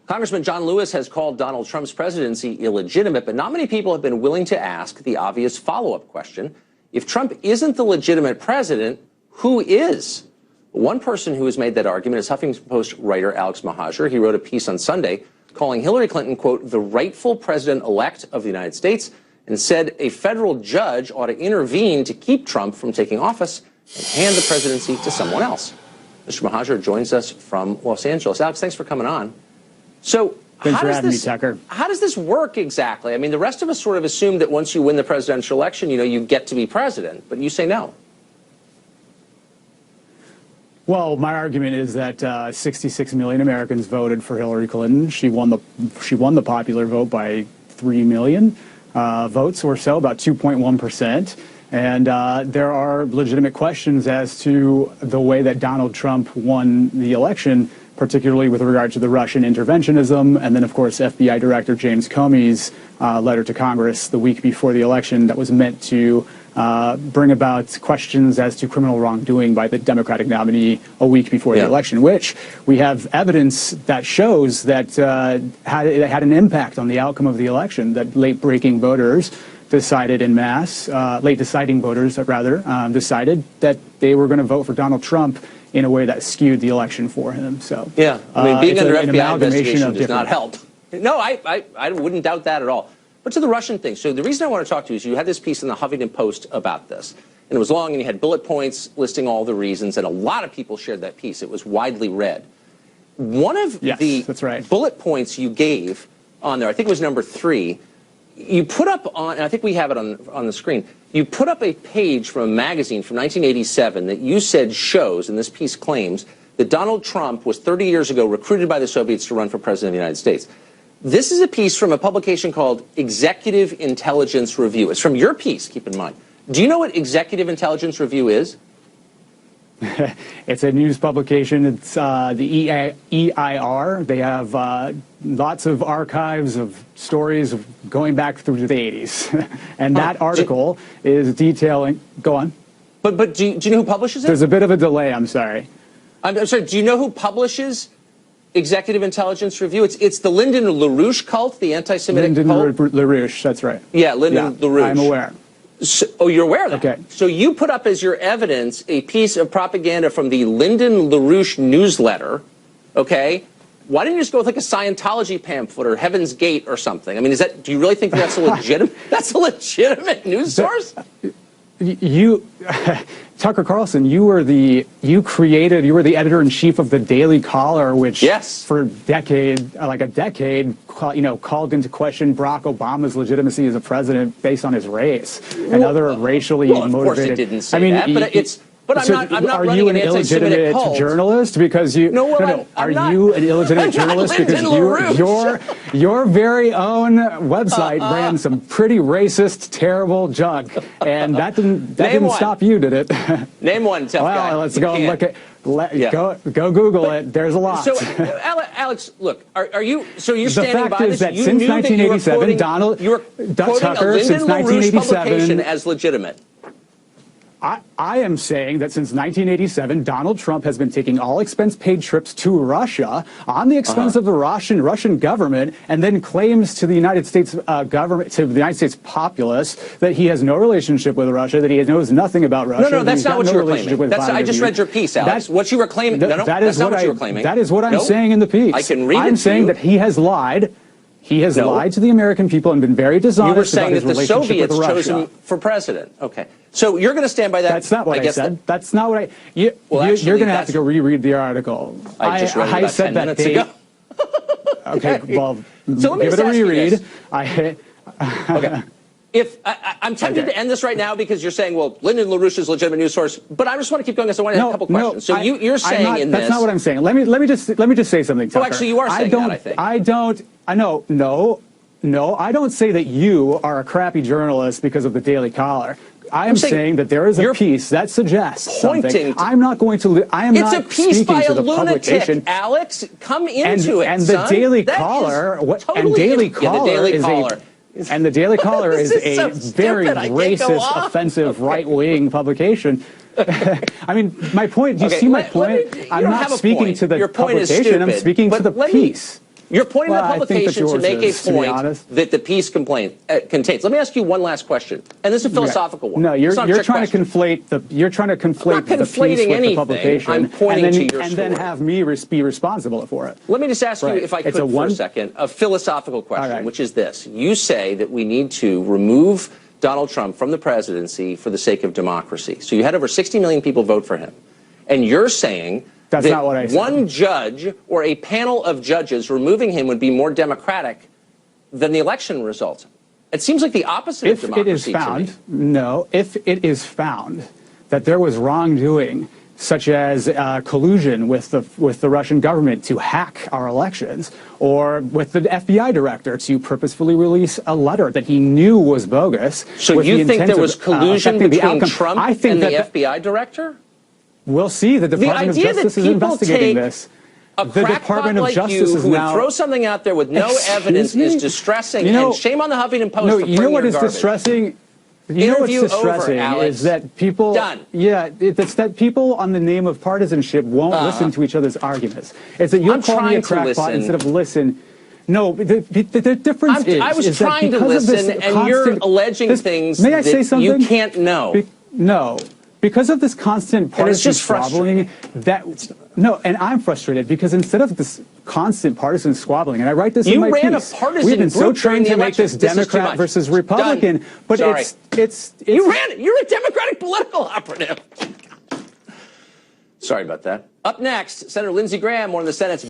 Congressman John Lewis has called Donald Trump's presidency illegitimate, but not many people have been willing to ask the obvious follow-up question. If Trump isn't the legitimate president, who is? One person who has made that argument is Huffington Post writer Alex Mohajer. He wrote a piece on Sunday calling Hillary Clinton, quote, the rightful president-elect of the United States, and said a federal judge ought to intervene to keep Trump from taking office and hand the presidency to someone else. Mr. Mohajer joins us from Los Angeles. Alex, thanks for coming on. So thanks for having me, Tucker. How does this work exactly? I mean, the rest of us sort of assume that once you win the presidential election, you know, you get to be president, but you say no. Well, my argument is that 66 million Americans voted for Hillary Clinton. She won the popular vote by 3 million votes or so, about 2.1%. And there are legitimate questions as to the way that Donald Trump won the election, particularly with regard to the Russian interventionism, and then, of course, FBI Director James Comey's letter to Congress the week before the election that was meant to bring about questions as to criminal wrongdoing by the Democratic nominee a week before the election, which we have evidence that shows that it had an impact on the outcome of the election, that late-breaking voters decided en masse, late-deciding voters, rather, decided that they were going to vote for Donald Trump in a way that skewed the election for him. So yeah, I mean, being under FBI investigation does not help. No, I wouldn't doubt that at all. But to the Russian thing, so the reason I want to talk to you is you had this piece in the Huffington Post about this, and it was long, and you had bullet points listing all the reasons, and a lot of people shared that piece. It was widely read. One of the bullet points you gave on there, I think it was number 3, you put up on, and I think we have it on the screen, you put up a page from a magazine from 1987 that you said shows, and this piece claims, that Donald Trump was 30 years ago recruited by the Soviets to run for president of the United States. This is a piece from a publication called Executive Intelligence Review. It's from your piece, keep in mind. Do you know what Executive Intelligence Review is? It's a news publication. It's the EIR. They have lots of archives of stories going back through the 80s. And that article is detailing... Go on. But do you know who publishes it? There's a bit of a delay, I'm sorry. I'm sorry, do you know who publishes Executive Intelligence Review? It's the Lyndon LaRouche cult, the anti-Semitic cult? Lyndon LaRouche, that's right. Yeah, Lyndon LaRouche. I'm aware. So, oh, you're aware of that? Okay. So you put up as your evidence a piece of propaganda from the Lyndon LaRouche newsletter, okay? Why didn't you just go with like a Scientology pamphlet or Heaven's Gate or something? I mean, do you really think that's a legitimate news source? Tucker Carlson, you were the editor-in-chief of the Daily Caller, which for a decade, called into question Barack Obama's legitimacy as a president based on his race and other racially motivated. Of course, it didn't say that, but I'm not running an anti-Semitic cult. Are you an illegitimate journalist because you? Are you an illegitimate journalist because your very own website ran some pretty racist, terrible junk, and that didn't stop you, did it? Name one, tough guy. Well, let's go and look at. Go Google it. There's a lot. So, Alex, look, are you? So you're standing by this? The fact is that since 1987, Donald Tucker, since 1987, as legitimate. I am saying that since 1987, Donald Trump has been taking all expense-paid trips to Russia on the expense of the Russian government, and then claims to the United States government, to the United States populace, that he has no relationship with Russia, that he knows nothing about Russia. No, that's not what you were claiming. I just read your piece, Alex. What you were claiming. That's not what you were claiming. That is what I'm saying in the piece. I can read it. I'm saying that he has lied. He has lied to the American people and been very dishonest about his relationship with Russia. You were saying that the Soviets chose him for president. Okay. So you're going to stand by that? That's not what I said. That's not what I... You're going to have to go reread the article. I just read it about 10 minutes ago. Okay, well, so give it a reread. Okay. I'm tempted to end this right now because you're saying, well, Lyndon LaRouche is a legitimate news source, but I just want to keep going because I want to have a couple questions. So you're saying in this... That's not what I'm saying. Let me just say something, Tucker. Oh, actually, you are saying that, I think. No, I don't say that you are a crappy journalist because of the Daily Caller. I am saying that there is a piece that suggests something. I'm not going to... I am not speaking to the publication. It's a piece by a lunatic, Alex. Come into it, and the Daily Caller... And the Daily Caller is a very racist, offensive, right-wing publication. I mean, my point, do you see my point? I'm not speaking to the publication, I'm speaking to the piece. You're pointing to the I think publication to make a to be point honest. that the piece contains. Let me ask you one last question, and this is a philosophical one. No, you're trying to conflate the conflating with the publication. I'm pointing to your and then have me be responsible for it. Let me just ask you, if I could, for a second, a philosophical question, which is this: you say that we need to remove Donald Trump from the presidency for the sake of democracy. So you had over 60 million people vote for him, and you're saying that's not what I said. One judge or a panel of judges removing him would be more democratic than the election results. It seems like the opposite of democracy. If it is found that there was wrongdoing, such as collusion with the Russian government to hack our elections, or with the FBI director to purposefully release a letter that he knew was bogus. So you think there was collusion between Trump and the FBI director? We'll see. The Department of Justice is investigating this. The Department of Justice is now... who would throw something out there with no evidence is distressing, and shame on the Huffington Post for you know what is distressing? You know what's distressing is that people... Yeah, it's that people on the name of partisanship won't listen to each other's arguments. It's that you'll call me a crackpot instead of listen. No, the difference is... I was trying to listen, and you're alleging things that you can't know. No. Because of this constant partisan squabbling, and I'm frustrated because instead of this constant partisan squabbling, and I write this in my piece, we've been so trained to make this Democrat versus Republican, but it's you ran it. You're a Democratic political operative. Sorry about that. Up next, Senator Lindsey Graham, one of the Senate's